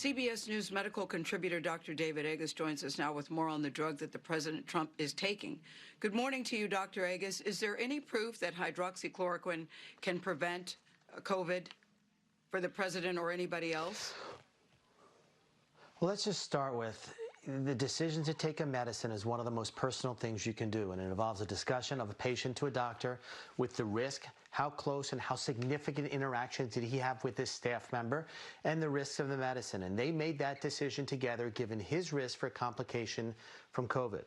CBS News medical contributor Dr. David Agus joins us now with more on the drug that the President Trump is taking. Good morning to you, Dr. Agus. Is there any proof that hydroxychloroquine can prevent COVID for the President or anybody else? Well, let's just start with the decision to take a medicine is one of the most personal things you can do, and it involves a discussion of a patient to a doctor with the risk, how close and how significant interactions did he have with his staff member, and the risks of the medicine. And they made that decision together given his risk for complication from COVID.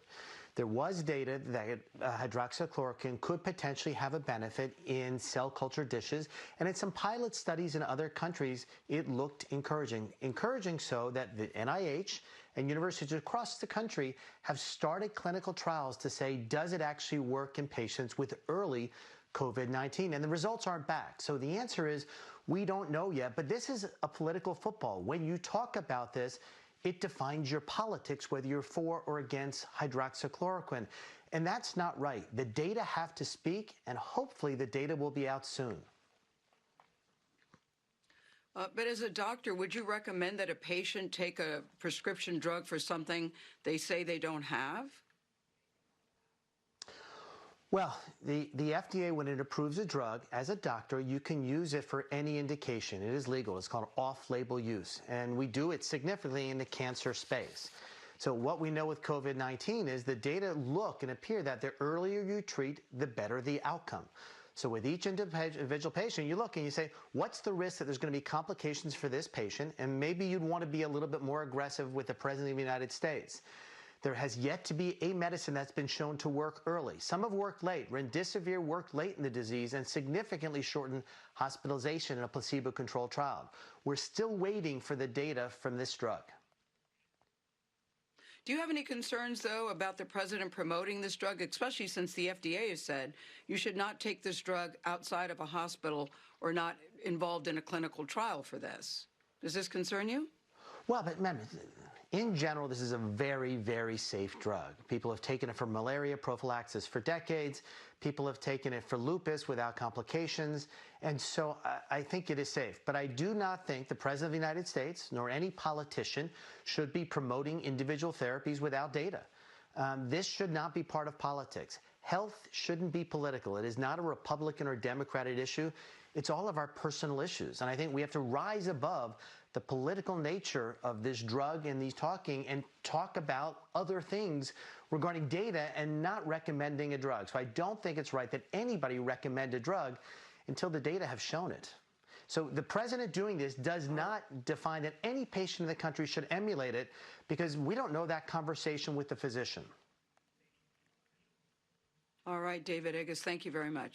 There was data that hydroxychloroquine could potentially have a benefit in cell culture dishes, and in some pilot studies in other countries, it looked encouraging. Encouraging so that the NIH and universities across the country have started clinical trials to say, does it actually work in patients with early COVID-19? And the results aren't back. So the answer is, we don't know yet, but this is a political football. When you talk about this, it defines your politics, whether you're for or against hydroxychloroquine. And that's not right. The data have to speak, and hopefully the data will be out soon. But as a doctor, would you recommend that a patient take a prescription drug for something they say they don't have? Well, the FDA, when it approves a drug, as a doctor, you can use it for any indication. It is legal. It's called off-label use. And we do it significantly in the cancer space. So what we know with COVID-19 is the data look and appear that the earlier you treat, the better the outcome. So with each individual patient, you look and you say, what's the risk that there's going to be complications for this patient? And maybe you'd want to be a little bit more aggressive with the President of the United States. There has yet to be a medicine that's been shown to work early. Some have worked late. Remdesivir worked late in the disease and significantly shortened hospitalization in a placebo-controlled trial. We're still waiting for the data from this drug. Do you have any concerns, though, about the President promoting this drug, especially since the FDA has said you should not take this drug outside of a hospital or not involved in a clinical trial for this? Does this concern you? Well, but remember, in general, this is a very, very safe drug. People have taken it for malaria prophylaxis for decades. People have taken it for lupus without complications. And so I think it is safe. But I do not think the President of the United States, nor any politician, should be promoting individual therapies without data. This should not be part of politics. Health shouldn't be political. It is not a Republican or Democratic issue. It's all of our personal issues. And I think we have to rise above the political nature of this drug and these talking and talk about other things regarding data and not recommending a drug. So I don't think it's right that anybody recommend a drug until the data have shown it. So the President doing this does not define that any patient in the country should emulate it, because we don't know that conversation with the physician. All right, David Agus, thank you very much.